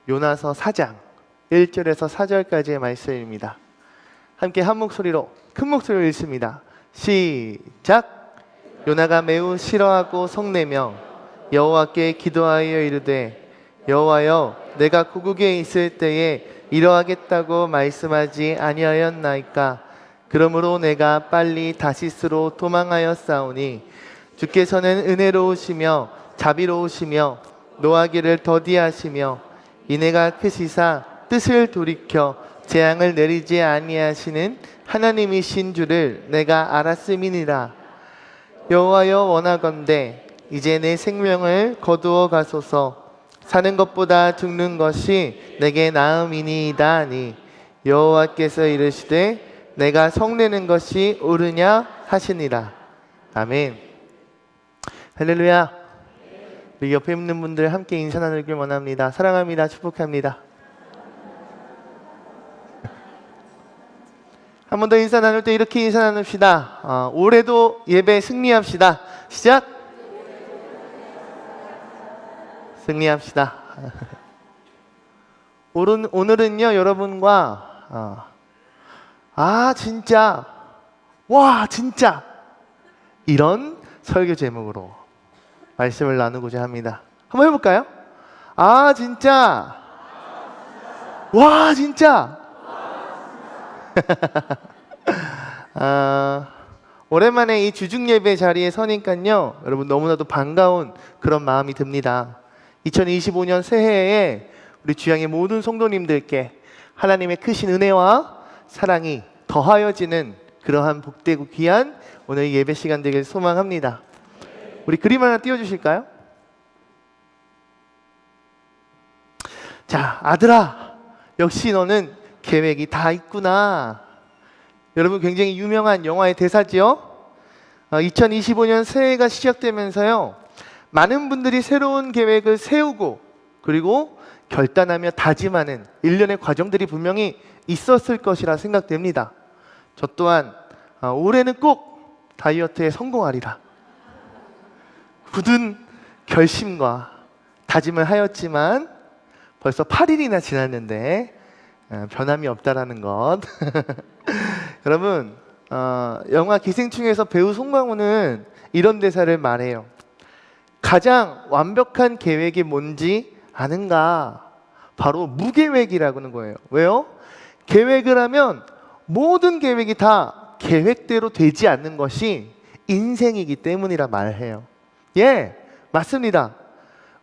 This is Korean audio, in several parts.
요나서 4장 1절에서 4절까지의 말씀입니다. 함께 한 목소리로 큰 목소리로 읽습니다. 시작. 요나가 매우 싫어하고 성내며 여호와께 기도하여 이르되 여호와여 내가 고국에 있을 때에 이러하겠다고 말씀하지 아니하였나이까. 그러므로 내가 빨리 다시스로 도망하였사오니 주께서는 은혜로우시며 자비로우시며 노하기를 더디하시며 이내가 크시사 뜻을 돌이켜 재앙을 내리지 아니하시는 하나님이신 줄을 내가 알았음이니라. 여호와여 원하건대 이제 내 생명을 거두어 가소서. 사는 것보다 죽는 것이 내게 나음이니이다 하니 여호와께서 이르시되 내가 성내는 것이 옳으냐 하시니라. 아멘. 할렐루야. 우리 옆에 있는 분들 함께 인사 나누길 원합니다. 사랑합니다. 축복합니다. 한 번 더 인사 나눌 때 이렇게 인사 나눕시다. 올해도 예배 승리합시다. 시작. 승리합시다. 오늘은요 여러분과 진짜 와 진짜 이런 설교 제목으로 말씀을 나누고자 합니다. 한번 해볼까요? 진짜 와 진짜 오랜만에 이 주중 예배 자리에 서니까요 여러분 너무나도 반가운 그런 마음이 듭니다. 2025년 새해에 우리 주양의 모든 성도님들께 하나님의 크신 은혜와 사랑이 더하여지는 그러한 복되고 귀한 오늘 예배 시간 되길 소망합니다. 우리 그림 하나 띄워주실까요? 자, 아들아 역시 너는 계획이 다 있구나. 여러분 굉장히 유명한 영화의 대사지요. 2025년 새해가 시작되면서요 많은 분들이 새로운 계획을 세우고 그리고 결단하며 다짐하는 일련의 과정들이 분명히 있었을 것이라 생각됩니다. 저 또한 올해는 꼭 다이어트에 성공하리라 굳은 결심과 다짐을 하였지만 벌써 8일이나 지났는데 변함이 없다라는 것. 여러분 영화 기생충에서 배우 송강호는 이런 대사를 말해요. 가장 완벽한 계획이 뭔지 아는가? 바로 무계획이라고 하는 거예요. 왜요? 계획을 하면 모든 계획이 다 계획대로 되지 않는 것이 인생이기 때문이라 말해요. 예, 맞습니다.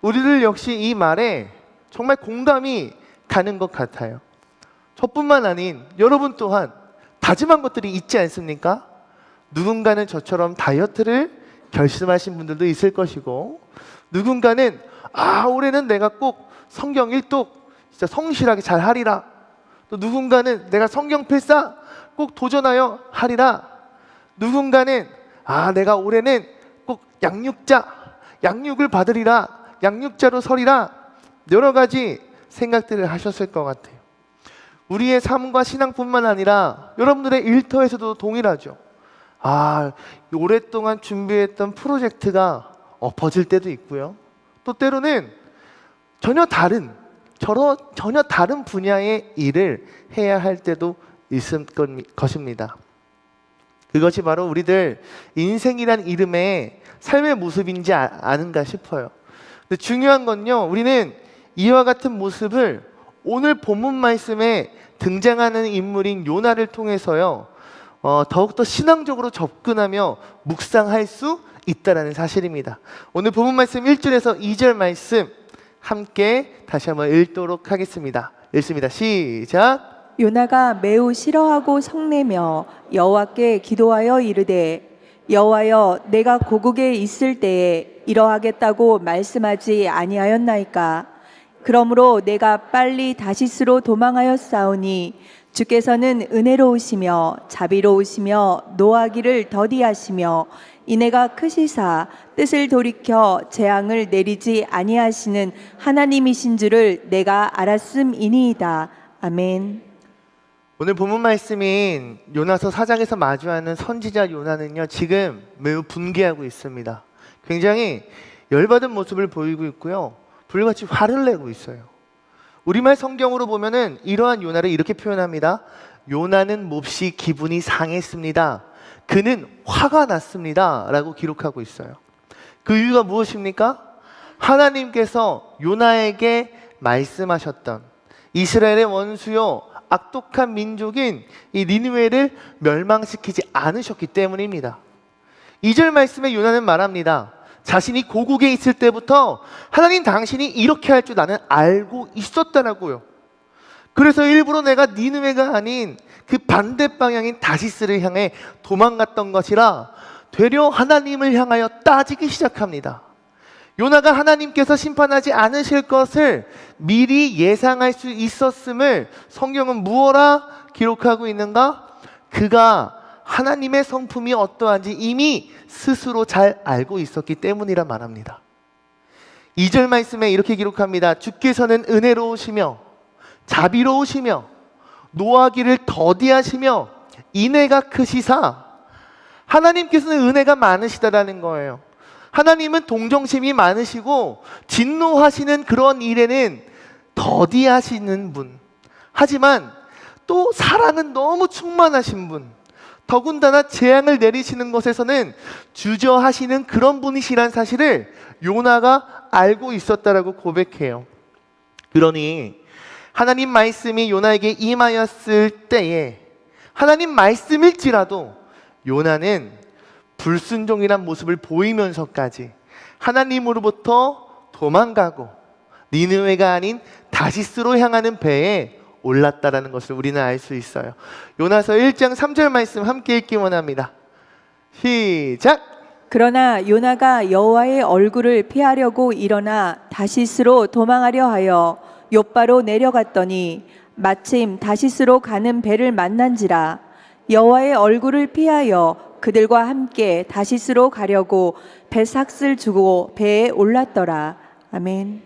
우리들 역시 이 말에 정말 공감이 가는 것 같아요. 저뿐만 아닌 여러분 또한 다짐한 것들이 있지 않습니까? 누군가는 저처럼 다이어트를 결심하신 분들도 있을 것이고 누군가는 올해는 내가 꼭 성경 일독 진짜 성실하게 잘 하리라. 또 누군가는 내가 성경 필사 꼭 도전하여 하리라. 누군가는 내가 올해는 꼭 양육을 받으리라. 양육자로 서리라. 여러 가지 생각들을 하셨을 것 같아요. 우리의 삶과 신앙뿐만 아니라 여러분들의 일터에서도 동일하죠. 오랫동안 준비했던 프로젝트가 엎어질 때도 있고요. 또 때로는 전혀 다른 분야의 일을 해야 할 때도 있을 것입니다. 그것이 바로 우리들 인생이란 이름의 삶의 모습인지 아는가 싶어요. 근데 중요한 건요, 우리는 이와 같은 모습을 오늘 본문 말씀에 등장하는 인물인 요나를 통해서요 더욱더 신앙적으로 접근하며 묵상할 수 있다는 사실입니다. 오늘 본문 말씀 1절에서 2절 말씀 함께 다시 한번 읽도록 하겠습니다. 읽습니다. 시작. 요나가 매우 싫어하고 성내며 여호와께 기도하여 이르되 여호와여 내가 고국에 있을 때에 이러하겠다고 말씀하지 아니하였나이까. 그러므로 내가 빨리 다시스로 도망하였사오니 주께서는 은혜로우시며 자비로우시며 노하기를 더디하시며 이내가 크시사 뜻을 돌이켜 재앙을 내리지 아니하시는 하나님이신 줄을 내가 알았음이니이다. 아멘. 오늘 본문 말씀인 요나서 4장에서 마주하는 선지자 요나는요 지금 매우 분개하고 있습니다. 굉장히 열받은 모습을 보이고 있고요 불같이 화를 내고 있어요. 우리말 성경으로 보면은 이러한 요나를 이렇게 표현합니다. 요나는 몹시 기분이 상했습니다. 그는 화가 났습니다. 라고 기록하고 있어요. 그 이유가 무엇입니까? 하나님께서 요나에게 말씀하셨던 이스라엘의 원수요 악독한 민족인 이 니느웨를 멸망시키지 않으셨기 때문입니다. 2절 말씀에 요나는 말합니다. 자신이 고국에 있을 때부터 하나님 당신이 이렇게 할 줄 나는 알고 있었다라고요. 그래서 일부러 내가 니느웨가 아닌 그 반대 방향인 다시스를 향해 도망갔던 것이라 되려 하나님을 향하여 따지기 시작합니다. 요나가 하나님께서 심판하지 않으실 것을 미리 예상할 수 있었음을 성경은 무엇라 기록하고 있는가? 그가 하나님의 성품이 어떠한지 이미 스스로 잘 알고 있었기 때문이라 말합니다. 2절 말씀에 이렇게 기록합니다. 주께서는 은혜로우시며 자비로우시며 노하기를 더디하시며 인애가 크시사. 하나님께서는 은혜가 많으시다라는 거예요. 하나님은 동정심이 많으시고 진노하시는 그런 일에는 더디하시는 분, 하지만 또 사랑은 너무 충만하신 분, 더군다나 재앙을 내리시는 것에서는 주저하시는 그런 분이시란 사실을 요나가 알고 있었다라고 고백해요. 그러니 하나님 말씀이 요나에게 임하였을 때에 하나님 말씀일지라도 요나는 불순종이란 모습을 보이면서까지 하나님으로부터 도망가고 니느웨가 아닌 다시스로 향하는 배에 올랐다라는 것을 우리는 알 수 있어요. 요나서 1장 3절 말씀 함께 읽기 원합니다. 시작! 그러나 요나가 여호와의 얼굴을 피하려고 일어나 다시스로 도망하려 하여 욥바로 내려갔더니 마침 다시스로 가는 배를 만난지라. 여호와의 얼굴을 피하여 그들과 함께 다시스로 가려고 배삭을 주고 배에 올랐더라. 아멘.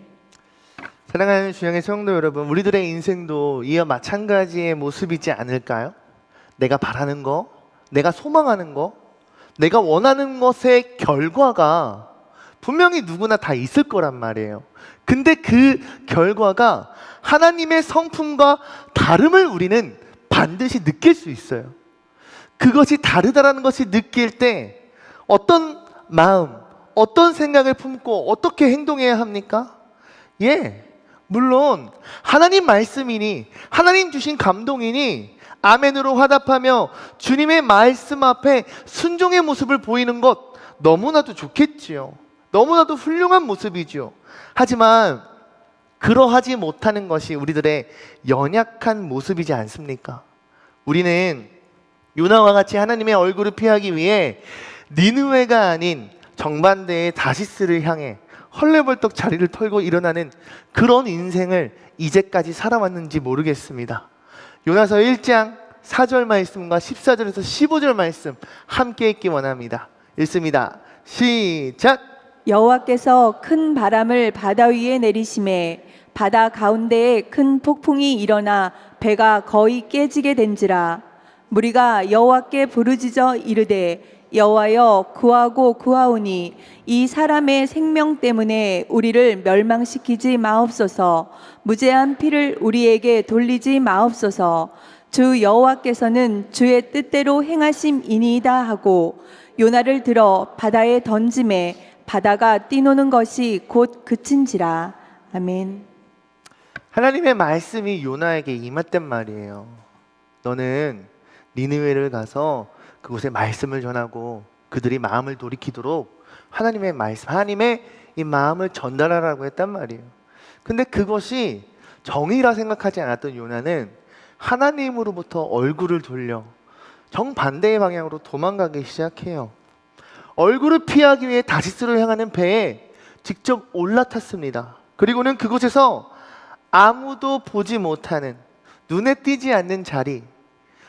사랑하는 주양의 성도 여러분, 우리들의 인생도 이와 마찬가지의 모습이지 않을까요? 내가 바라는 거, 내가 소망하는 거, 내가 원하는 것의 결과가 분명히 누구나 다 있을 거란 말이에요. 근데 그 결과가 하나님의 성품과 다름을 우리는 반드시 느낄 수 있어요. 그것이 다르다라는 것이 느낄 때 어떤 마음, 어떤 생각을 품고 어떻게 행동해야 합니까? 물론 하나님 말씀이니 하나님 주신 감동이니 아멘으로 화답하며 주님의 말씀 앞에 순종의 모습을 보이는 것 너무나도 좋겠지요. 너무나도 훌륭한 모습이지요. 하지만 그러하지 못하는 것이 우리들의 연약한 모습이지 않습니까? 우리는 요나와 같이 하나님의 얼굴을 피하기 위해 니느웨가 아닌 정반대의 다시스를 향해 헐레벌떡 자리를 털고 일어나는 그런 인생을 이제까지 살아왔는지 모르겠습니다. 요나서 1장 4절 말씀과 14절에서 15절 말씀 함께 읽기 원합니다. 읽습니다. 시작! 여호와께서 큰 바람을 바다 위에 내리심에 바다 가운데에 큰 폭풍이 일어나 배가 거의 깨지게 된지라. 무리가 여호와께 부르짖어 이르되 여호와여 구하고 구하오니 이 사람의 생명 때문에 우리를 멸망시키지 마옵소서. 무죄한 피를 우리에게 돌리지 마옵소서. 주 여호와께서는 주의 뜻대로 행하심이니이다 하고 요나를 들어 바다에 던짐에 바다가 뛰노는 것이 곧 그친지라. 아멘. 하나님의 말씀이 요나에게 임했단 말이에요. 너는 니느웨를 가서 그곳에 말씀을 전하고 그들이 마음을 돌이키도록 하나님의 말씀, 하나님의 이 마음을 전달하라고 했단 말이에요. 근데 그것이 정의라 생각하지 않았던 요나는 하나님으로부터 얼굴을 돌려 정반대의 방향으로 도망가기 시작해요. 얼굴을 피하기 위해 다시스로 향하는 배에 직접 올라탔습니다. 그리고는 그곳에서 아무도 보지 못하는, 눈에 띄지 않는 자리,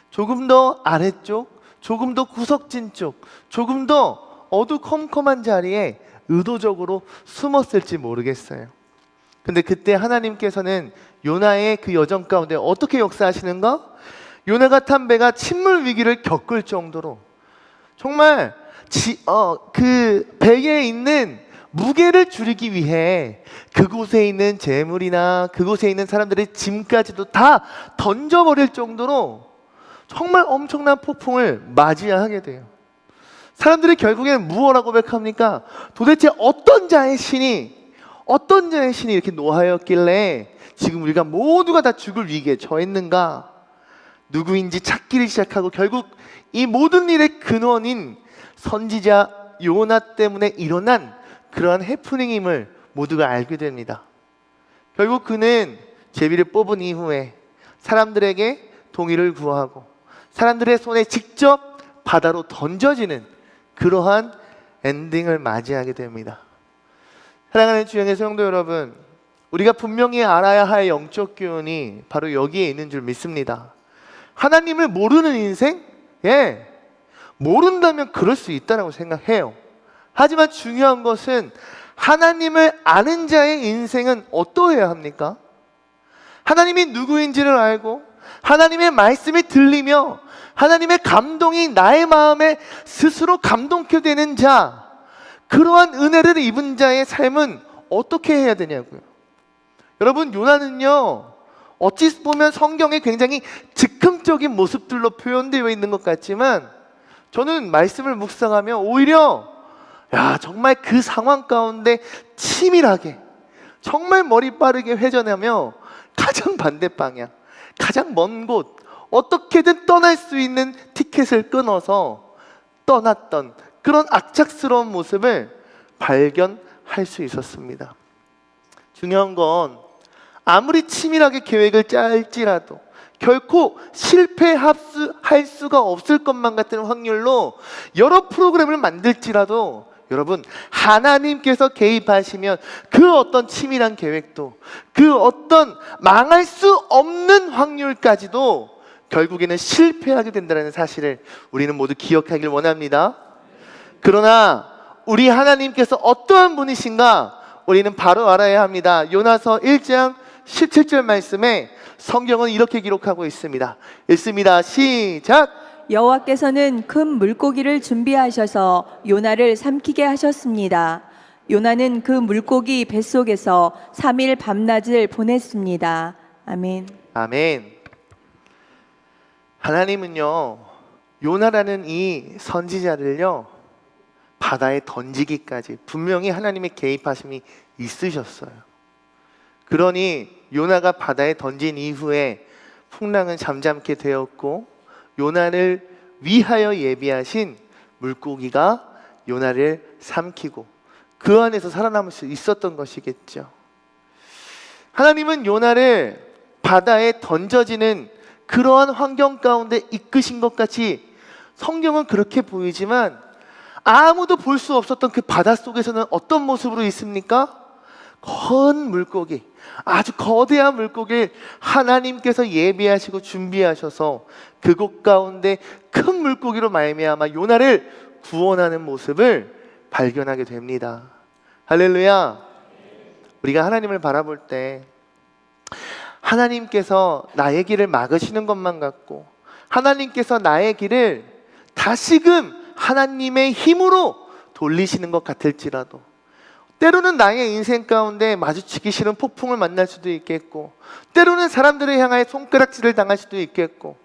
조금 더 아래쪽, 조금 더 구석진 쪽, 조금 더 어두컴컴한 자리에 의도적으로 숨었을지 모르겠어요. 근데 그때 하나님께서는 요나의 그 여정 가운데 어떻게 역사하시는가? 요나가 탄 배가 침몰 위기를 겪을 정도로 정말 그 배에 있는 무게를 줄이기 위해 그곳에 있는 재물이나 그곳에 있는 사람들의 짐까지도 다 던져버릴 정도로 정말 엄청난 폭풍을 맞이하게 돼요. 사람들이 결국에는 무엇라고 고백합니까? 도대체 어떤 자의 신이 이렇게 노하였길래 지금 우리가 모두가 다 죽을 위기에 처했는가? 누구인지 찾기를 시작하고 결국 이 모든 일의 근원인 선지자 요나 때문에 일어난 그러한 해프닝임을 모두가 알게 됩니다. 결국 그는 제비를 뽑은 이후에 사람들에게 동의를 구하고 사람들의 손에 직접 바다로 던져지는 그러한 엔딩을 맞이하게 됩니다. 사랑하는 주영의 성도 여러분, 우리가 분명히 알아야 할 영적 교훈이 바로 여기에 있는 줄 믿습니다. 하나님을 모르는 인생? 모른다면 그럴 수 있다고 생각해요. 하지만 중요한 것은 하나님을 아는 자의 인생은 어떠해야 합니까? 하나님이 누구인지를 알고 하나님의 말씀이 들리며 하나님의 감동이 나의 마음에 스스로 감동케 되는 자, 그러한 은혜를 입은 자의 삶은 어떻게 해야 되냐고요. 여러분, 요나는요, 어찌 보면 성경에 굉장히 즉흥적인 모습들로 표현되어 있는 것 같지만 저는 말씀을 묵상하며 오히려 정말 그 상황 가운데 치밀하게 정말 머리 빠르게 회전하며 가장 반대 방향, 가장 먼 곳, 어떻게든 떠날 수 있는 티켓을 끊어서 떠났던 그런 악착스러운 모습을 발견할 수 있었습니다. 중요한 건 아무리 치밀하게 계획을 짤지라도 결코 실패할 수가 없을 것만 같은 확률로 여러 프로그램을 만들지라도 여러분, 하나님께서 개입하시면 그 어떤 치밀한 계획도 그 어떤 망할 수 없는 확률까지도 결국에는 실패하게 된다는 사실을 우리는 모두 기억하길 원합니다. 그러나 우리 하나님께서 어떠한 분이신가 우리는 바로 알아야 합니다. 요나서 1장 17절 말씀에 성경은 이렇게 기록하고 있습니다. 읽습니다. 시작. 여호와께서는 큰 물고기를 준비하셔서 요나를 삼키게 하셨습니다. 요나는 그 물고기 뱃속에서 3일 밤낮을 보냈습니다. 아멘. 아멘. 하나님은요, 요나라는 이 선지자를요, 바다에 던지기까지 분명히 하나님의 개입하심이 있으셨어요. 그러니 요나가 바다에 던진 이후에 풍랑은 잠잠게 되었고 요나를 위하여 예비하신 물고기가 요나를 삼키고 그 안에서 살아남을 수 있었던 것이겠죠. 하나님은 요나를 바다에 던져지는 그러한 환경 가운데 이끄신 것 같이 성경은 그렇게 보이지만 아무도 볼 수 없었던 그 바닷속에서는 어떤 모습으로 있습니까? 큰 물고기, 아주 거대한 물고기를 하나님께서 예비하시고 준비하셔서 그곳 가운데 큰 물고기로 말미암아 요나를 구원하는 모습을 발견하게 됩니다. 할렐루야. 우리가 하나님을 바라볼 때 하나님께서 나의 길을 막으시는 것만 같고 하나님께서 나의 길을 다시금 하나님의 힘으로 돌리시는 것 같을지라도 때로는 나의 인생 가운데 마주치기 싫은 폭풍을 만날 수도 있겠고 때로는 사람들을 향하여 손가락질을 당할 수도 있겠고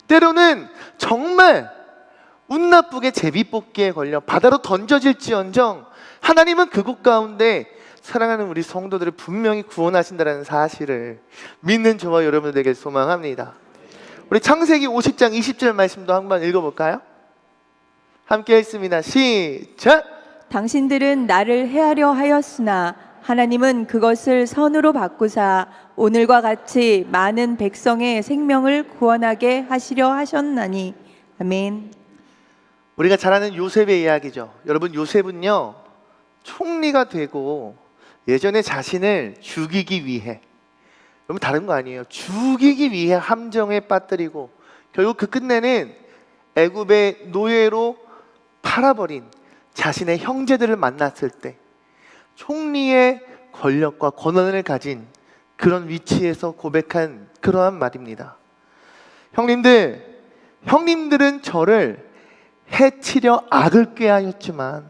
때로는 정말 운 나쁘게 제비뽑기에 걸려 바다로 던져질지언정 하나님은 그곳 가운데 사랑하는 우리 성도들을 분명히 구원하신다는 사실을 믿는 저와 여러분들에게 소망합니다. 우리 창세기 50장 20절 말씀도 한번 읽어볼까요? 함께 읽습니다. 시작! 당신들은 나를 해하려 하였으나 하나님은 그것을 선으로 바꾸사 오늘과 같이 많은 백성의 생명을 구원하게 하시려 하셨나니. 아멘. 우리가 잘 아는 요셉의 이야기죠. 여러분, 요셉은요 총리가 되고 예전에 자신을 죽이기 위해, 여러분 다른 거 아니에요, 죽이기 위해 함정에 빠뜨리고 결국 그 끝내는 애굽의 노예로 팔아버린 자신의 형제들을 만났을 때 총리의 권력과 권한을 가진 그런 위치에서 고백한 그러한 말입니다. 형님들은 저를 해치려 악을 꾀하였지만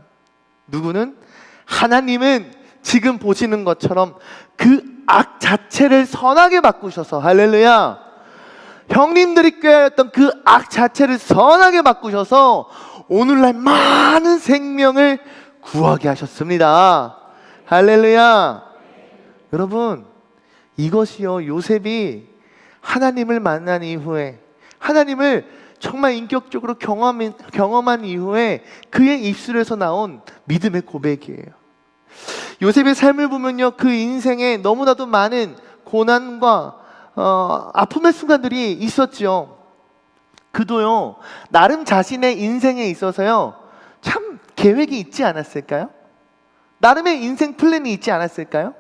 누구는 하나님은 지금 보시는 것처럼 그 악 자체를 선하게 바꾸셔서, 할렐루야, 형님들이 꾀하였던 그 악 자체를 선하게 바꾸셔서 오늘날 많은 생명을 구하게 하셨습니다. 할렐루야. 여러분, 이것이요, 요셉이 하나님을 만난 이후에, 하나님을 정말 인격적으로 경험한 이후에 그의 입술에서 나온 믿음의 고백이에요. 요셉의 삶을 보면요, 그 인생에 너무나도 많은 고난과 아픔의 순간들이 있었죠. 그도요, 나름 자신의 인생에 있어서요, 참 계획이 있지 않았을까요? 나름의 인생 플랜이 있지 않았을까요?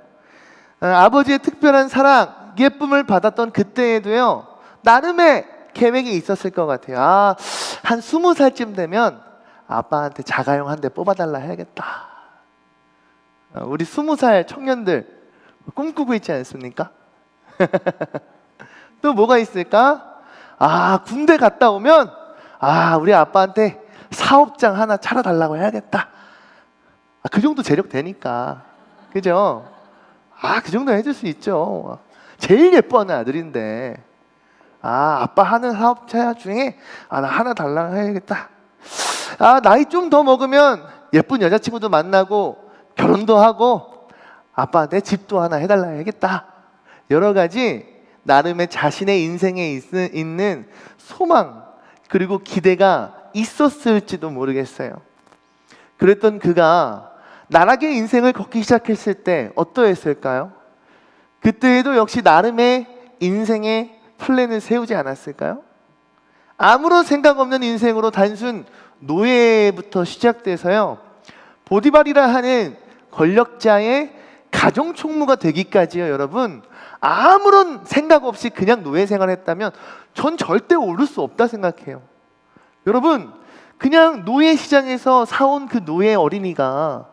아버지의 특별한 사랑, 예쁨을 받았던 그때에도요, 나름의 계획이 있었을 것 같아요. 한 20살쯤 되면 아빠한테 자가용 한 대 뽑아달라 해야겠다. 우리 20살 청년들 꿈꾸고 있지 않습니까? 또 뭐가 있을까? 군대 갔다 오면 우리 아빠한테 사업장 하나 차려달라고 해야겠다. 그 정도 재력 되니까, 그죠? 그 정도 해줄 수 있죠. 제일 예뻐하는 아들인데, 아빠 하는 사업차 중에 나 하나 달라고 해야겠다. 나이 좀 더 먹으면 예쁜 여자친구도 만나고 결혼도 하고 아빠한테 집도 하나 해달라 해야겠다. 여러 가지 나름의 자신의 인생에 있는 소망, 그리고 기대가 있었을지도 모르겠어요. 그랬던 그가 나락의 인생을 걷기 시작했을 때 어떠했을까요? 그때에도 역시 나름의 인생의 플랜을 세우지 않았을까요? 아무런 생각 없는 인생으로 단순 노예부터 시작돼서요, 보디발이라 하는 권력자의 가정 총무가 되기까지요, 여러분, 아무런 생각 없이 그냥 노예 생활했다면 전 절대 오를 수 없다 생각해요. 여러분, 그냥 노예 시장에서 사온 그 노예 어린이가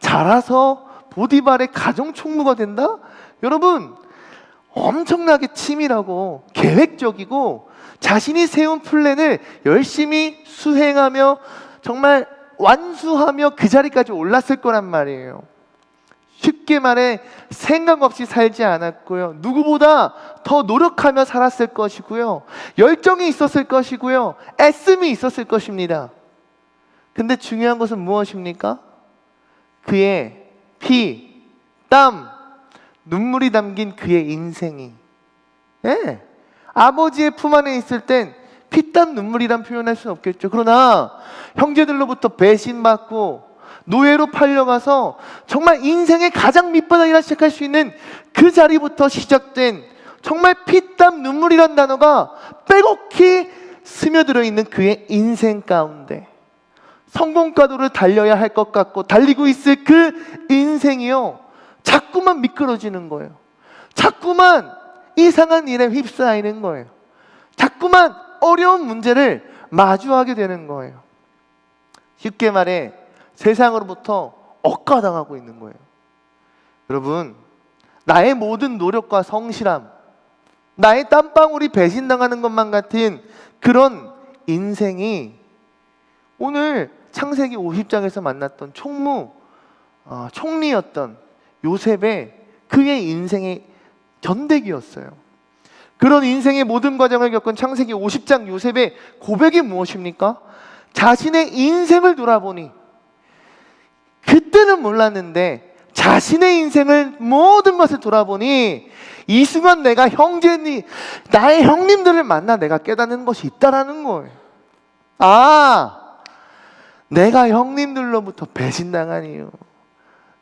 자라서 보디발의 가정 총무가 된다? 여러분, 엄청나게 치밀하고 계획적이고 자신이 세운 플랜을 열심히 수행하며 정말 완수하며 그 자리까지 올랐을 거란 말이에요. 쉽게 말해 생각 없이 살지 않았고요, 누구보다 더 노력하며 살았을 것이고요, 열정이 있었을 것이고요, 애씀이 있었을 것입니다. 근데 중요한 것은 무엇입니까? 그의 피, 땀, 눈물이 담긴 그의 인생이, 아버지의 품 안에 있을 땐 피땀 눈물이란 표현할 수는 없겠죠. 그러나 형제들로부터 배신받고 노예로 팔려가서 정말 인생의 가장 밑바닥이라 시작할 수 있는 그 자리부터 시작된 정말 피땀 눈물이란 단어가 빼곡히 스며들어 있는 그의 인생 가운데 성공가도를 달려야 할 것 같고 달리고 있을 그 인생이요, 자꾸만 미끄러지는 거예요. 자꾸만 이상한 일에 휩싸이는 거예요. 자꾸만 어려운 문제를 마주하게 되는 거예요. 쉽게 말해 세상으로부터 억가당하고 있는 거예요. 여러분, 나의 모든 노력과 성실함, 나의 땀방울이 배신당하는 것만 같은 그런 인생이 오늘 창세기 50장에서 만났던 총리였던 요셉의 그의 인생의 전대기였어요. 그런 인생의 모든 과정을 겪은 창세기 50장 요셉의 고백이 무엇입니까? 자신의 인생을 돌아보니, 그때는 몰랐는데 자신의 인생을 모든 것을 돌아보니 이 순간 내가 나의 형님들을 만나 내가 깨닫는 것이 있다라는 거예요. 내가 형님들로부터 배신당한 이유,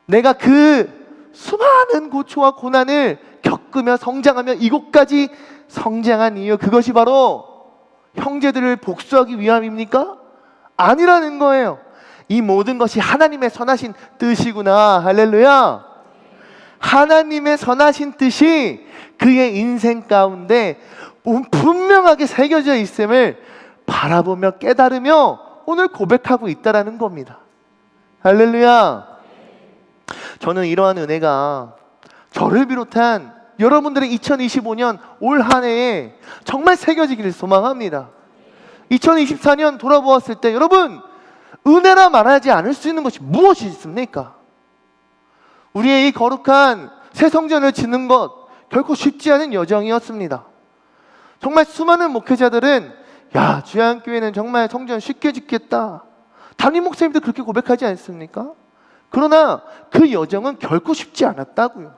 내가 그 수많은 고초와 고난을 겪으며 성장하며 이곳까지 성장한 이유, 그것이 바로 형제들을 복수하기 위함입니까? 아니라는 거예요. 이 모든 것이 하나님의 선하신 뜻이구나. 할렐루야. 하나님의 선하신 뜻이 그의 인생 가운데 분명하게 새겨져 있음을 바라보며 깨달으며 오늘 고백하고 있다라는 겁니다. 할렐루야. 저는 이러한 은혜가 저를 비롯한 여러분들의 2025년 올 한 해에 정말 새겨지기를 소망합니다. 2024년 돌아보았을 때 여러분, 은혜라 말하지 않을 수 있는 것이 무엇이 있습니까? 우리의 이 거룩한 새 성전을 짓는 것 결코 쉽지 않은 여정이었습니다. 정말 수많은 목회자들은 야, 주야한교회는 정말 성전 쉽게 짓겠다, 담임 목사님도 그렇게 고백하지 않습니까? 그러나 그 여정은 결코 쉽지 않았다고요.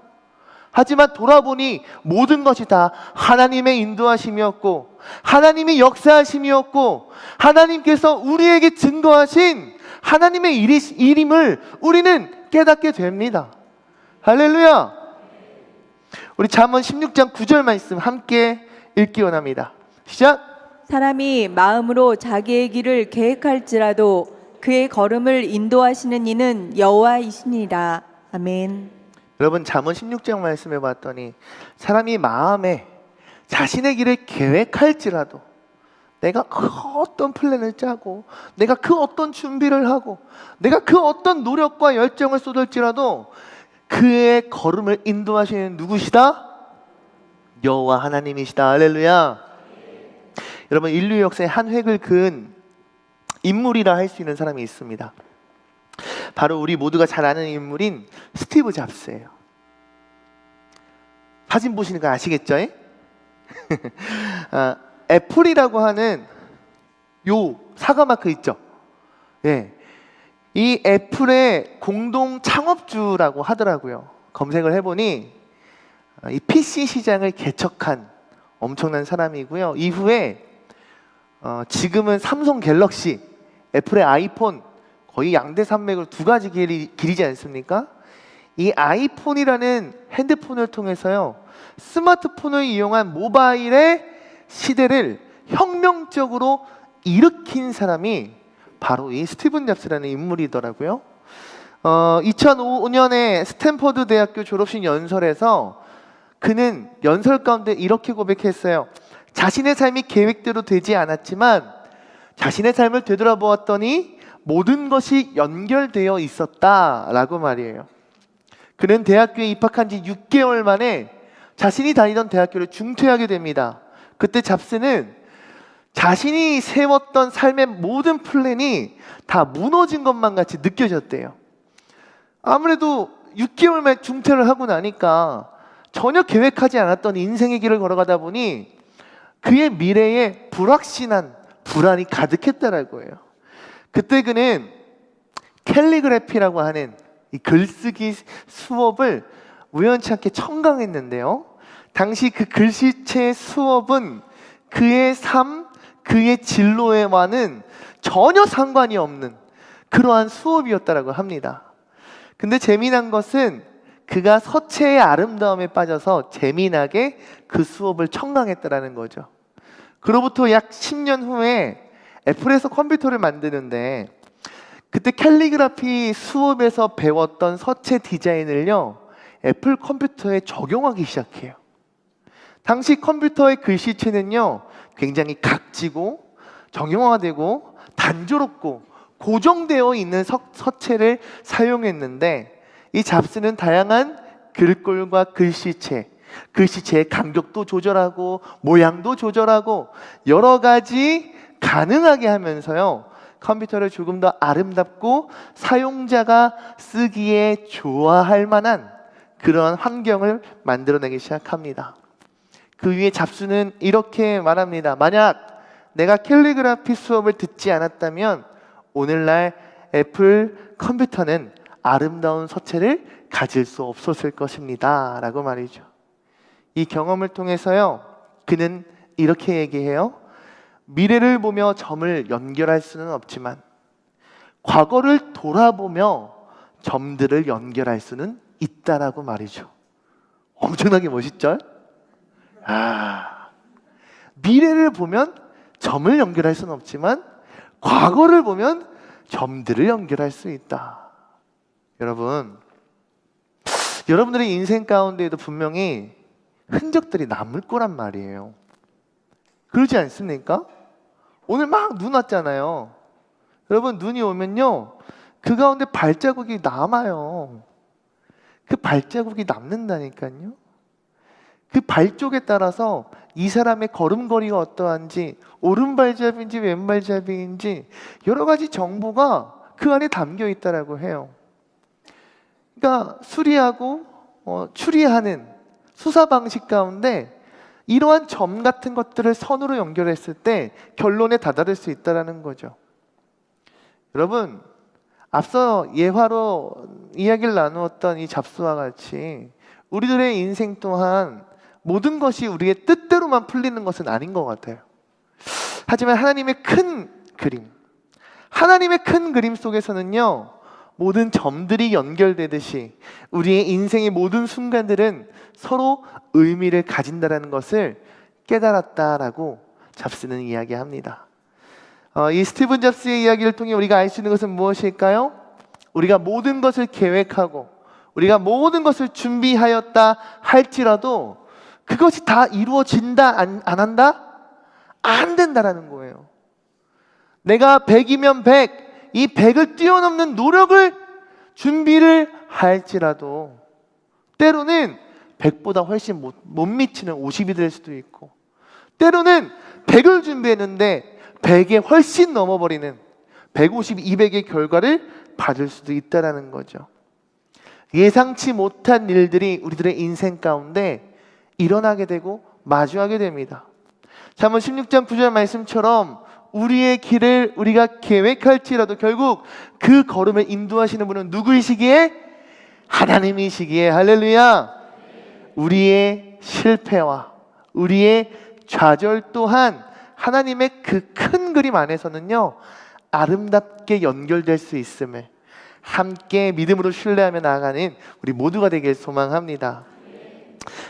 하지만 돌아보니 모든 것이 다 하나님의 인도하심이었고, 하나님의 역사하심이었고, 하나님께서 우리에게 증거하신 하나님의 일임을 우리는 깨닫게 됩니다. 할렐루야. 우리 잠언 16장 9절 말씀 함께 읽기 원합니다. 시작. 사람이 마음으로 자기의 길을 계획할지라도 그의 걸음을 인도하시는 이는 여호와이시니라. 아멘. 여러분, 잠언 16장 말씀해 봤더니 사람이 마음에 자신의 길을 계획할지라도, 내가 그 어떤 플랜을 짜고 내가 그 어떤 준비를 하고 내가 그 어떤 노력과 열정을 쏟을지라도 그의 걸음을 인도하시는 누구시다? 여호와 하나님이시다. 할렐루야. 여러분, 인류 역사의 한 획을 그은 인물이라 할 수 있는 사람이 있습니다. 바로 우리 모두가 잘 아는 인물인 스티브 잡스예요. 사진 보시는 거 아시겠죠? 애플이라고 하는 요 사과 마크 있죠? 예. 이 애플의 공동 창업주라고 하더라고요. 검색을 해보니 이 PC 시장을 개척한 엄청난 사람이고요. 이후에 지금은 삼성 갤럭시, 애플의 아이폰 거의 양대 산맥을 두 가지 길이지 않습니까? 이 아이폰이라는 핸드폰을 통해서요, 스마트폰을 이용한 모바일의 시대를 혁명적으로 일으킨 사람이 바로 이 스티븐 잡스라는 인물이더라고요. 2005년에 스탠퍼드 대학교 졸업식 연설에서 그는 연설 가운데 이렇게 고백했어요. 자신의 삶이 계획대로 되지 않았지만 자신의 삶을 되돌아보았더니 모든 것이 연결되어 있었다라고 말이에요. 그는 대학교에 입학한 지 6개월 만에 자신이 다니던 대학교를 중퇴하게 됩니다. 그때 잡스는 자신이 세웠던 삶의 모든 플랜이 다 무너진 것만 같이 느껴졌대요. 아무래도 6개월 만에 중퇴를 하고 나니까 전혀 계획하지 않았던 인생의 길을 걸어가다 보니 그의 미래에 불확실한 불안이 가득했다라고 해요. 그때 그는 캘리그래피라고 하는 이 글쓰기 수업을 우연치 않게 청강했는데요. 당시 그 글씨체 수업은 그의 삶, 그의 진로에와는 전혀 상관이 없는 그러한 수업이었다라고 합니다. 근데 재미난 것은 그가 서체의 아름다움에 빠져서 재미나게 그 수업을 청강했다라는 거죠. 그로부터 약 10년 후에 애플에서 컴퓨터를 만드는데 그때 캘리그라피 수업에서 배웠던 서체 디자인을요, 애플 컴퓨터에 적용하기 시작해요. 당시 컴퓨터의 글씨체는요, 굉장히 각지고 정형화되고 단조롭고 고정되어 있는 서체를 사용했는데 이 잡스는 다양한 글꼴과 글씨체의 간격도 조절하고 모양도 조절하고 여러 가지 가능하게 하면서요, 컴퓨터를 조금 더 아름답고 사용자가 쓰기에 좋아할 만한 그런 환경을 만들어내기 시작합니다. 그 위에 잡스는 이렇게 말합니다. 만약 내가 캘리그라피 수업을 듣지 않았다면 오늘날 애플 컴퓨터는 아름다운 서체를 가질 수 없었을 것입니다 라고 말이죠. 이 경험을 통해서요, 그는 이렇게 얘기해요. 미래를 보며 점을 연결할 수는 없지만 과거를 돌아보며 점들을 연결할 수는 있다라고 말이죠. 엄청나게 멋있죠? 미래를 보면 점을 연결할 수는 없지만 과거를 보면 점들을 연결할 수 있다. 여러분들의 인생 가운데에도 분명히 흔적들이 남을 거란 말이에요. 그러지 않습니까? 오늘 막 눈 왔잖아요. 여러분, 눈이 오면요, 그 가운데 발자국이 남아요. 그 발자국이 남는다니까요. 그 발쪽에 따라서 이 사람의 걸음걸이가 어떠한지, 오른발잡이인지 왼발잡이인지 여러 가지 정보가 그 안에 담겨 있다라고 해요. 그러니까 수리하고 추리하는 수사 방식 가운데 이러한 점 같은 것들을 선으로 연결했을 때 결론에 다다를 수 있다는 거죠. 여러분, 앞서 예화로 이야기를 나누었던 이 잡수와 같이 우리들의 인생 또한 모든 것이 우리의 뜻대로만 풀리는 것은 아닌 것 같아요. 하지만 하나님의 큰 그림 속에서는요, 모든 점들이 연결되듯이 우리의 인생의 모든 순간들은 서로 의미를 가진다는 것을 깨달았다라고 잡스는 이야기합니다. 이 스티븐 잡스의 이야기를 통해 우리가 알 수 있는 것은 무엇일까요? 우리가 모든 것을 계획하고 우리가 모든 것을 준비하였다 할지라도 그것이 다 이루어진다 안 한다? 안 된다라는 거예요. 내가 100이면 100, 이 100을 뛰어넘는 노력을 준비를 할지라도 때로는 100보다 훨씬 못 미치는 50이 될 수도 있고, 때로는 100을 준비했는데 100에 훨씬 넘어버리는 150, 200의 결과를 받을 수도 있다는 거죠. 예상치 못한 일들이 우리들의 인생 가운데 일어나게 되고 마주하게 됩니다. 잠언 16장 9절 말씀처럼 우리의 길을 우리가 계획할지라도 결국 그 걸음을 인도하시는 분은 누구이시기에? 하나님이시기에. 할렐루야. 우리의 실패와 우리의 좌절 또한 하나님의 그 큰 그림 안에서는요, 아름답게 연결될 수 있음을 함께 믿음으로 신뢰하며 나아가는 우리 모두가 되길 소망합니다.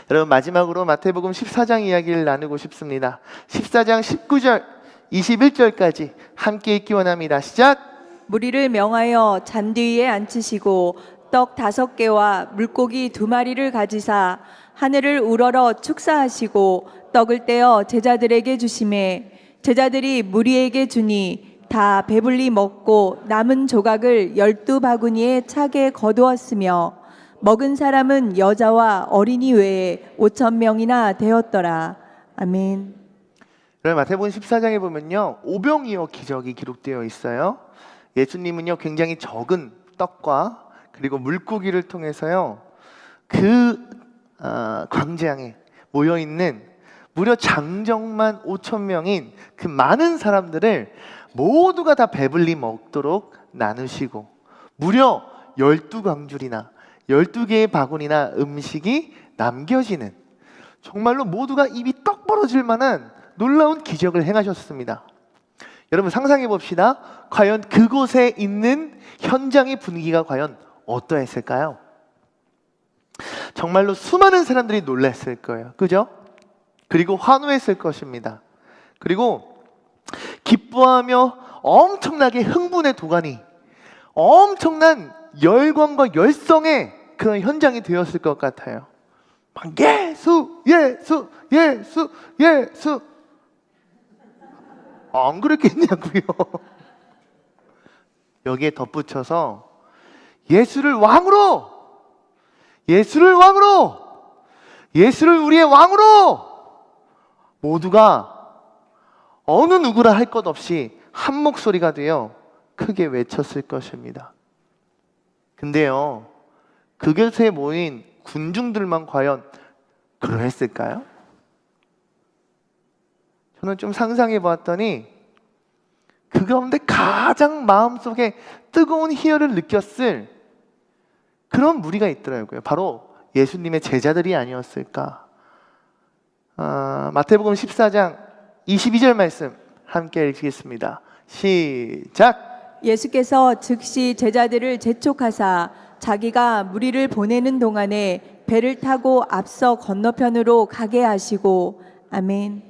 여러분, 마지막으로 마태복음 14장 이야기를 나누고 싶습니다. 14장 19절 21절까지 함께 읽기 원합니다. 시작! 무리를 명하여 잔디 위에 앉히시고 떡 5개와 물고기 2마리를 가지사 하늘을 우러러 축사하시고 떡을 떼어 제자들에게 주시매 제자들이 무리에게 주니 다 배불리 먹고 남은 조각을 12바구니에 차게 거두었으며 먹은 사람은 여자와 어린이 외에 5,000명이나 되었더라. 아멘. 그럼 마태복음 14장에 보면요, 오병이어 기적이 기록되어 있어요. 예수님은요, 굉장히 적은 떡과 그리고 물고기를 통해서요, 그 광장에 모여있는 무려 장정만 5,000명인 그 많은 사람들을 모두가 다 배불리 먹도록 나누시고 무려 12광줄이나 12개의 바구니나 음식이 남겨지는, 정말로 모두가 입이 떡 벌어질 만한 놀라운 기적을 행하셨습니다. 여러분, 상상해 봅시다. 과연 그곳에 있는 현장의 분위기가 과연 어떠했을까요? 정말로 수많은 사람들이 놀랐을 거예요. 그죠? 그리고 환호했을 것입니다. 그리고 기뻐하며 엄청나게 흥분의 도가니, 엄청난 열광과 열성의 그런 현장이 되었을 것 같아요. 막 예수, 예수, 예수, 예수. 안 그랬겠냐고요. 여기에 덧붙여서 예수를 왕으로, 예수를 왕으로, 예수를 우리의 왕으로 모두가 어느 누구라 할 것 없이 한 목소리가 되어 크게 외쳤을 것입니다. 근데요, 그곳에 모인 군중들만 과연 그러했을까요? 저는 좀 상상해 보았더니 그 가운데 가장 마음속에 뜨거운 희열을 느꼈을 그런 무리가 있더라고요. 바로 예수님의 제자들이 아니었을까. 마태복음 14장 22절 말씀 함께 읽겠습니다. 시작! 예수께서 즉시 제자들을 재촉하사 자기가 무리를 보내는 동안에 배를 타고 앞서 건너편으로 가게 하시고. 아멘.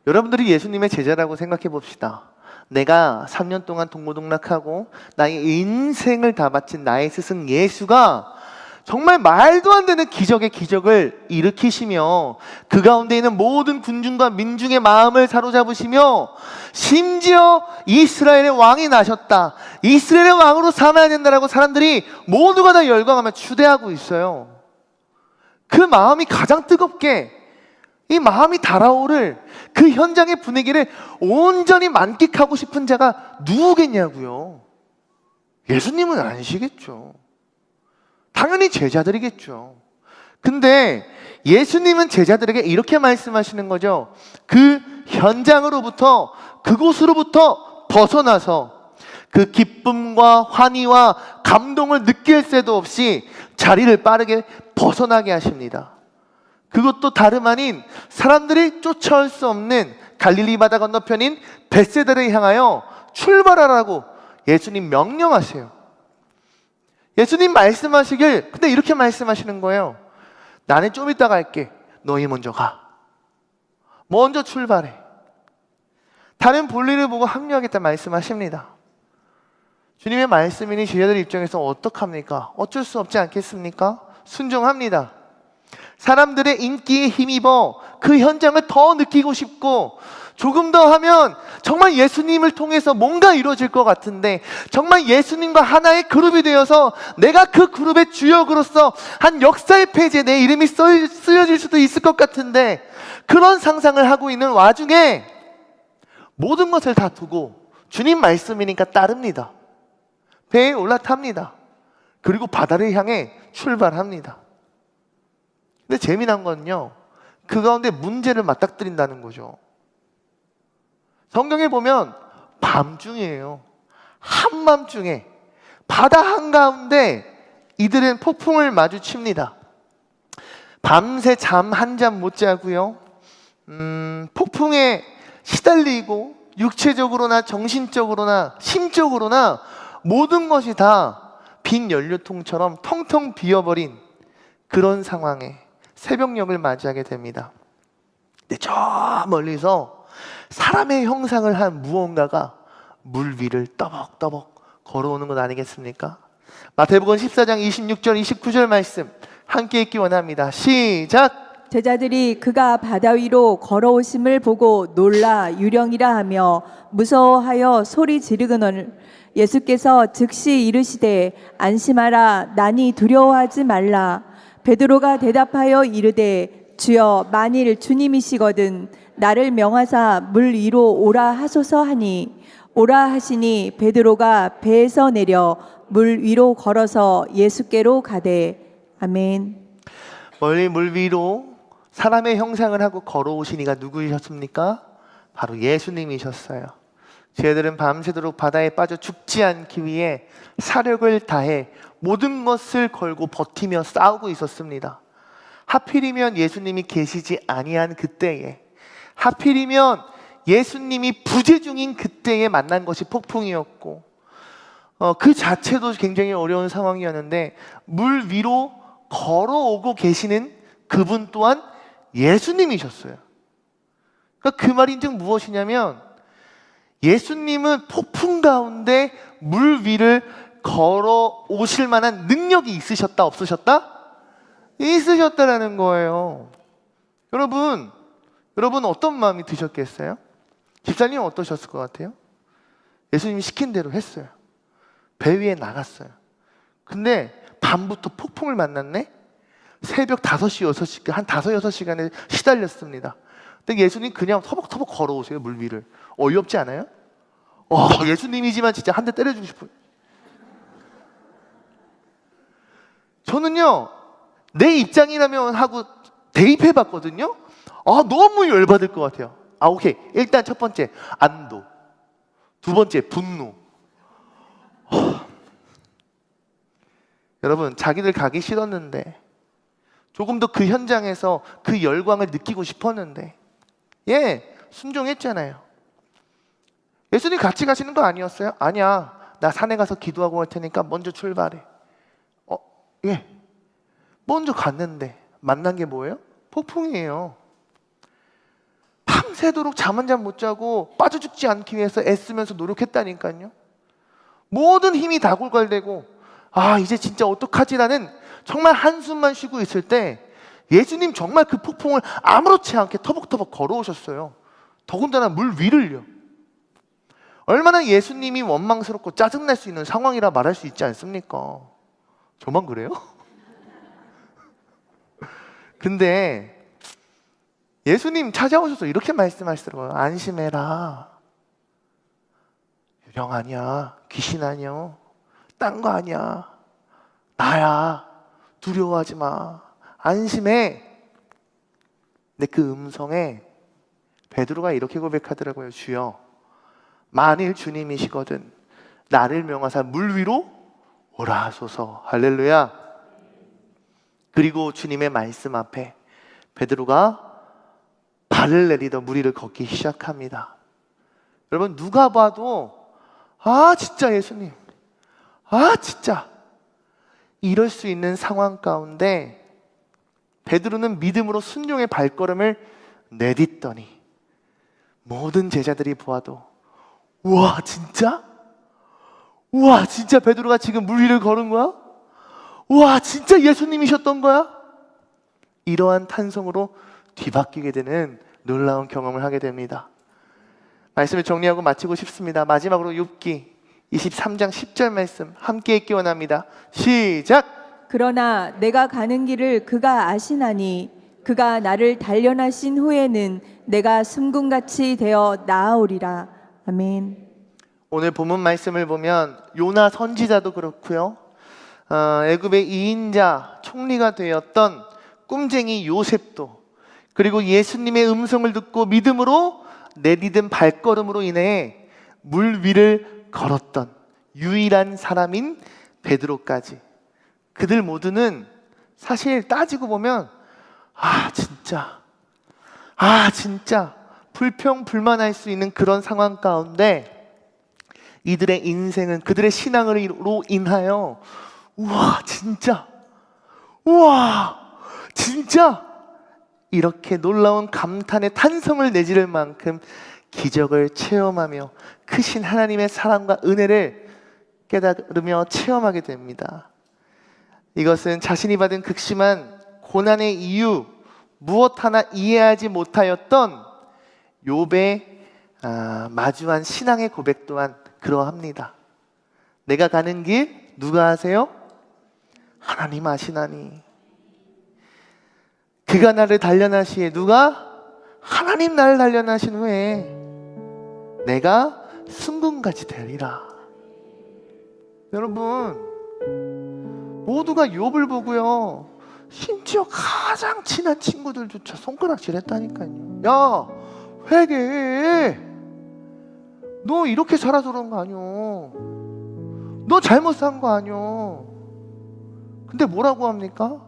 여러분들이 예수님의 제자라고 생각해 봅시다. 내가 3년 동안 동고동락하고 나의 인생을 다 바친 나의 스승 예수가 정말 말도 안 되는 기적의 기적을 일으키시며 그 가운데 있는 모든 군중과 민중의 마음을 사로잡으시며 심지어 이스라엘의 왕이 나셨다, 이스라엘의 왕으로 삼아야 된다라고 사람들이 모두가 다 열광하며 추대하고 있어요. 그 마음이 가장 뜨겁게, 이 마음이 달아오를 그 현장의 분위기를 온전히 만끽하고 싶은 자가 누구겠냐고요. 예수님은 아니시겠죠. 당연히 제자들이겠죠. 근데 예수님은 제자들에게 이렇게 말씀하시는 거죠. 그 현장으로부터, 그곳으로부터 벗어나서 그 기쁨과 환희와 감동을 느낄 새도 없이 자리를 빠르게 벗어나게 하십니다. 그것도 다름 아닌 사람들이 쫓아올 수 없는 갈릴리 바다 건너편인 벳세다를 향하여 출발하라고 예수님 명령하세요. 예수님 말씀하시길, 근데 이렇게 말씀하시는 거예요. 나는 좀 이따 갈게. 너희 먼저 가. 먼저 출발해. 다른 볼일을 보고 합류하겠다 말씀하십니다. 주님의 말씀이니 제자들 입장에서 어떡합니까? 어쩔 수 없지 않겠습니까? 순종합니다. 사람들의 인기에 힘입어 그 현장을 더 느끼고 싶고, 조금 더 하면 정말 예수님을 통해서 뭔가 이루어질 것 같은데, 정말 예수님과 하나의 그룹이 되어서 내가 그 그룹의 주역으로서 한 역사의 페이지에 내 이름이 쓰여질 수도 있을 것 같은데, 그런 상상을 하고 있는 와중에 모든 것을 다 두고 주님 말씀이니까 따릅니다. 배에 올라탑니다. 그리고 바다를 향해 출발합니다. 근데 재미난 건요, 그 가운데 문제를 맞닥뜨린다는 거죠. 성경에 보면 밤중이에요. 한밤중에 바다 한가운데 이들은 폭풍을 마주칩니다. 밤새 잠 한 잠 못 자고요. 폭풍에 시달리고 육체적으로나 정신적으로나 심적으로나 모든 것이 다 빈 연료통처럼 텅텅 비어버린 그런 상황에 새벽녘을 맞이하게 됩니다. 근데 저 멀리서 사람의 형상을 한 무언가가 물 위를 떠벅떠벅 걸어오는 것 아니겠습니까? 마태복음 14장 26절 29절 말씀 함께 읽기 원합니다. 시작! 제자들이 그가 바다 위로 걸어오심을 보고 놀라 유령이라 하며 무서워하여 소리 지르거늘 예수께서 즉시 이르시되 안심하라 나니 두려워하지 말라. 베드로가 대답하여 이르되 주여 만일 주님이시거든 나를 명하사 물 위로 오라 하소서 하니 오라 하시니 베드로가 배에서 내려 물 위로 걸어서 예수께로 가되. 아멘. 멀리 물 위로 사람의 형상을 하고 걸어오신 이가 누구이셨습니까? 바로 예수님이셨어요. 제자들은 밤새도록 바다에 빠져 죽지 않기 위해 사력을 다해 모든 것을 걸고 버티며 싸우고 있었습니다. 하필이면 예수님이 계시지 아니한 그때에, 하필이면 예수님이 부재 중인 그때에 만난 것이 폭풍이었고, 그 자체도 굉장히 어려운 상황이었는데 물 위로 걸어오고 계시는 그분 또한 예수님이셨어요. 그러니까 그 말인즉 무엇이냐면, 예수님은 폭풍 가운데 물 위를 걸어오실 만한 능력이 있으셨다 없으셨다? 있으셨다라는 거예요. 여러분 어떤 마음이 드셨겠어요? 집사님은 어떠셨을 것 같아요? 예수님이 시킨 대로 했어요. 배 위에 나갔어요. 근데 밤부터 폭풍을 만났네? 새벽 5시, 6시, 한 5, 6시간에 시달렸습니다. 근데 예수님 그냥 터벅터벅 걸어오세요, 물 위를. 어이없지 않아요? 예수님이지만 진짜 한 대 때려주고 싶어요. 저는요, 내 입장이라면 하고 대입해봤거든요. 너무 열받을 것 같아요. 오케이. 일단 첫 번째, 안도. 두 번째, 분노. 여러분, 자기들 가기 싫었는데, 조금 더 그 현장에서 그 열광을 느끼고 싶었는데, 순종했잖아요. 예수님 같이 가시는 거 아니었어요? 아니야. 나 산에 가서 기도하고 올 테니까 먼저 출발해. 먼저 갔는데 만난 게 뭐예요? 폭풍이에요. 밤새도록 잠 한 잠 못 자고 빠져 죽지 않기 위해서 애쓰면서 노력했다니까요. 모든 힘이 다 골갈되고 이제 진짜 어떡하지라는 정말 한숨만 쉬고 있을 때 예수님 정말 그 폭풍을 아무렇지 않게 터벅터벅 걸어오셨어요. 더군다나 물 위를요. 얼마나 예수님이 원망스럽고 짜증날 수 있는 상황이라 말할 수 있지 않습니까? 저만 그래요? 근데 예수님 찾아오셔서 이렇게 말씀하시더라고요. 안심해라. 유령 아니야. 귀신 아니야. 딴 거 아니야. 나야. 두려워하지 마. 안심해. 근데 그 음성에 베드로가 이렇게 고백하더라고요. 주여, 만일 주님이시거든 나를 명하사 물 위로 오라 하소서. 할렐루야. 그리고 주님의 말씀 앞에 베드로가 발을 내리더 물 위를 걷기 시작합니다. 여러분, 누가 봐도 진짜 예수님, 진짜 이럴 수 있는 상황 가운데 베드로는 믿음으로 순종의 발걸음을 내딛더니 모든 제자들이 보아도 우와 진짜? 우와 진짜 베드로가 지금 물 위를 걸은 거야? 우와 진짜 예수님이셨던 거야? 이러한 탄성으로 뒤바뀌게 되는 놀라운 경험을 하게 됩니다. 말씀을 정리하고 마치고 싶습니다. 마지막으로 욥기 23장 10절 말씀 함께 읽기 원합니다. 시작! 그러나 내가 가는 길을 그가 아시나니 그가 나를 단련하신 후에는 내가 숨군같이 되어 나아오리라. 아멘. 오늘 본문 말씀을 보면 요나 선지자도 그렇고요, 애굽의 2인자 총리가 되었던 꿈쟁이 요셉도, 그리고 예수님의 음성을 듣고 믿음으로 내디딘 발걸음으로 인해 물 위를 걸었던 유일한 사람인 베드로까지, 그들 모두는 사실 따지고 보면 진짜 불평불만할 수 있는 그런 상황 가운데 이들의 인생은 그들의 신앙으로 인하여 우와 진짜 이렇게 놀라운 감탄의 탄성을 내지를 만큼 기적을 체험하며 크신 하나님의 사랑과 은혜를 깨달으며 체험하게 됩니다. 이것은 자신이 받은 극심한 고난의 이유 무엇 하나 이해하지 못하였던 욥의 마주한 신앙의 고백 또한 그러합니다. 내가 가는 길 누가 아세요? 하나님 아시나니. 그가 나를 단련하시에 누가? 하나님 나를 단련하신 후에 내가 순금같이 되리라. 여러분, 모두가 욥을 보고요, 심지어 가장 친한 친구들조차 손가락질했다니까요. 야, 회개해. 너 이렇게 살아서 그런 거 아니오. 너 잘못 산 거 아니오. 근데 뭐라고 합니까?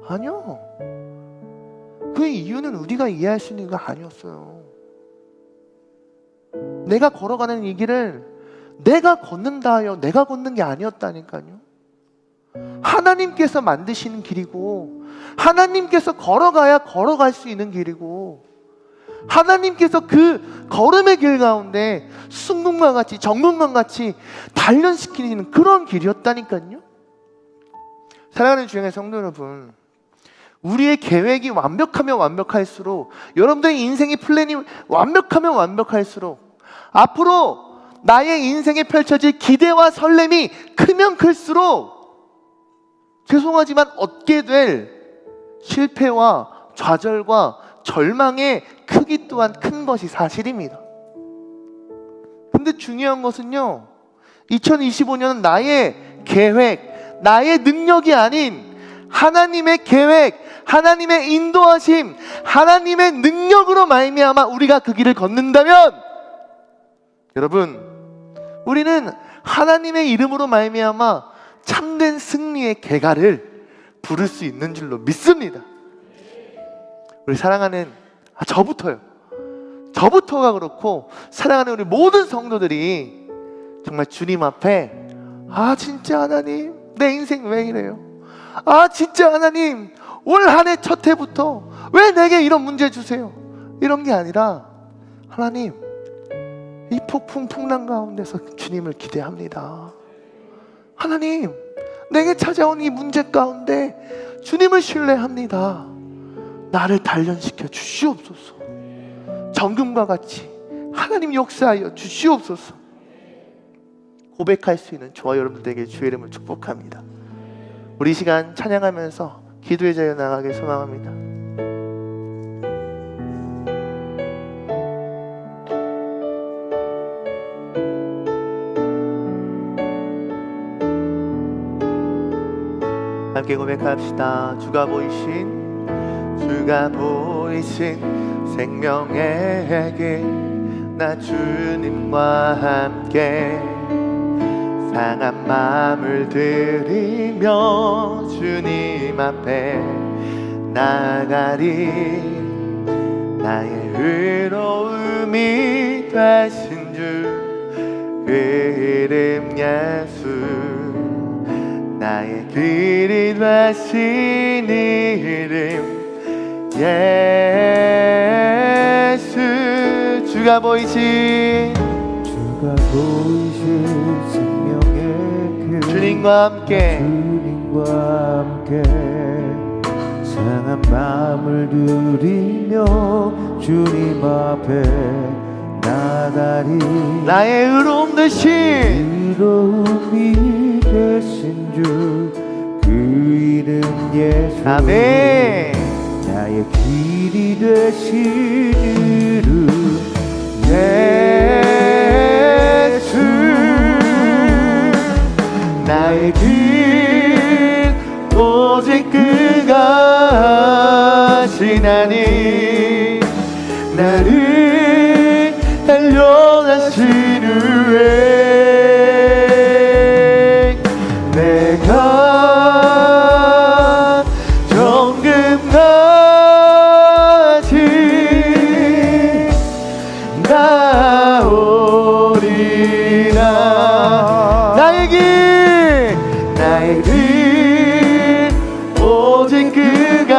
아니요. 그 이유는 우리가 이해할 수 있는 거 아니었어요. 내가 걸어가는 이 길을 내가 걷는다 하여 내가 걷는 게 아니었다니까요. 하나님께서 만드시는 길이고, 하나님께서 걸어가야 걸어갈 수 있는 길이고, 하나님께서 그 걸음의 길 가운데 순금과 같이 정금과 같이 단련시키는 그런 길이었다니까요. 사랑하는 주행의 성도 여러분, 우리의 계획이 완벽하면 완벽할수록, 여러분들의 인생의 플랜이 완벽하면 완벽할수록, 앞으로 나의 인생에 펼쳐질 기대와 설렘이 크면 클수록 죄송하지만 얻게 될 실패와 좌절과 절망의 크기 또한 큰 것이 사실입니다. 근데 중요한 것은요, 2025년은 나의 계획, 나의 능력이 아닌 하나님의 계획, 하나님의 인도하심, 하나님의 능력으로 말미암아 우리가 그 길을 걷는다면, 여러분, 우리는 하나님의 이름으로 말미암아 참된 승리의 계가를 부를 수 있는 줄로 믿습니다. 우리 사랑하는 저부터가 그렇고 사랑하는 우리 모든 성도들이 정말 주님 앞에 진짜 하나님 내 인생 왜 이래요? 진짜 하나님 올 한 해 첫 해부터 왜 내게 이런 문제 주세요? 이런 게 아니라, 하나님 이 폭풍 풍랑 가운데서 주님을 기대합니다. 하나님 내게 찾아온 이 문제 가운데 주님을 신뢰합니다. 나를 단련시켜 주시옵소서. 정금과 같이 하나님 역사하여 주시옵소서. 고백할 수 있는 저와 여러분들에게 주의 이름을 축복합니다. 우리 시간 찬양하면서 기도의 자리에 나가길 소망합니다. 함께 고백합시다. 주가 보이신 생명의 길, 나 주님과 함께 상한 마음을 들이며 주님 앞에 나가리. 나의 의로움이 되신 주 그 이름 예수, 나의 길이 되신 이름 예수. 주가 보이신 생명의 길, 주님과 함께 상한 마음을 누리며 주님 앞에 나가리. 나의 의로움 되신 의로움이 되신 주 그 이름 예수, 아멘. 나의 길이 되신 이름 예수, 나의 길 오직 그가 하시나니. 나를 달려가신 후에 내가 정금같이 나오리라. 나의 길 오직 그가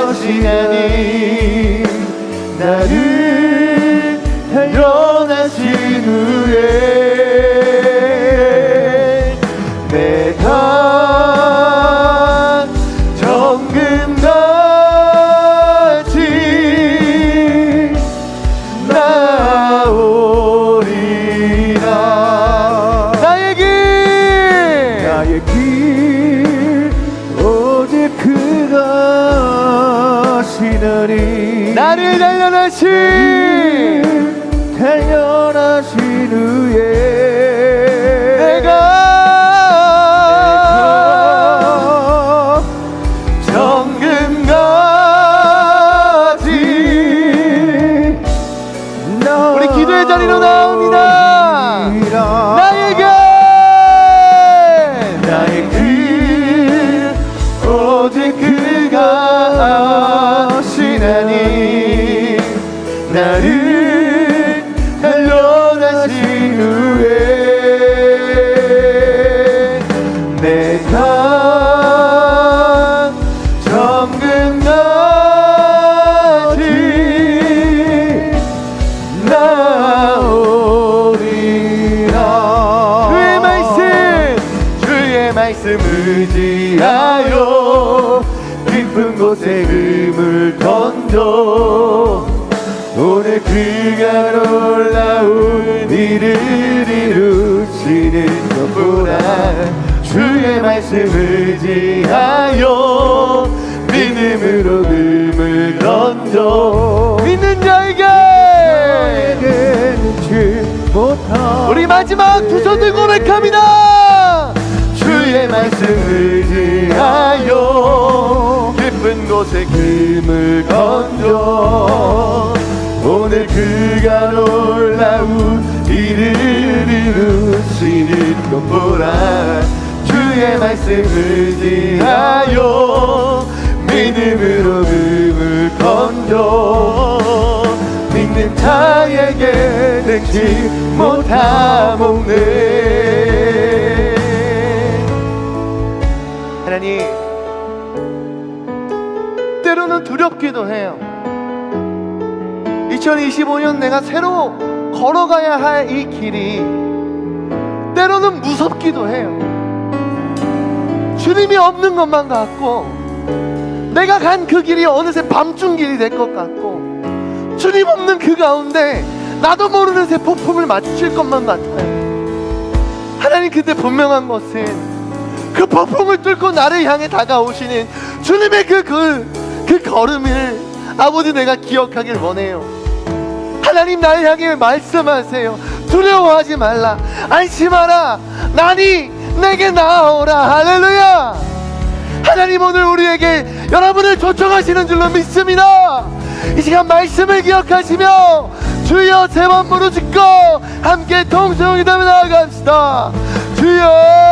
하시나니. 나를 달려가신 후에 내가 정금같이 나오리라. 나의 길 오직 그가 하시나니. 나를 달려가신 후에 내가 정금같이. 우리 기도의 자리로 나옵니다. 나의 길 오직 그가 하시나니. 나를 달려가신 후에 내가 정금같이 나오리라. 주의 말씀 의지하여 깊은 곳에 금을 던져 오늘 그가 놀라운 일을 이루시는 것보다 주의 말씀 의지하여 믿음으로 금을 던져 믿는 자에게 우리 마지막 두 손 들고 고백합니다. 주의 말씀 의지하여 깊은 곳에 금을 던져 오늘 그가 놀라운 일을 이루시는 것보다 주의 말씀 의지하여 믿음으로 금을 던져 믿는 자에게 능치 못하옵네. 하나님, 때로는 두렵기도 해요. 2025년 내가 새로 걸어가야 할 이 길이 때로는 무섭기도 해요. 주님이 없는 것만 같고 내가 간 그 길이 어느새 밤중 길이 될 것 같고 주님 없는 그 가운데 나도 모르는 새 폭풍을 맞출 것만 같아요. 하나님, 근데 분명한 것은 그 폭풍을 뚫고 나를 향해 다가오시는 주님의 그 걸음을 아버지 내가 기억하길 원해요. 하나님, 나를 향해 말씀하세요. 두려워하지 말라, 안심하라. 내게 나오라. 할렐루야. 하나님 오늘 우리에게 여러분을 초청하시는 줄로 믿습니다. 이 시간 말씀을 기억하시며 주여 세 번 부르짖고 함께 통성이 되며 나아갑시다. 주여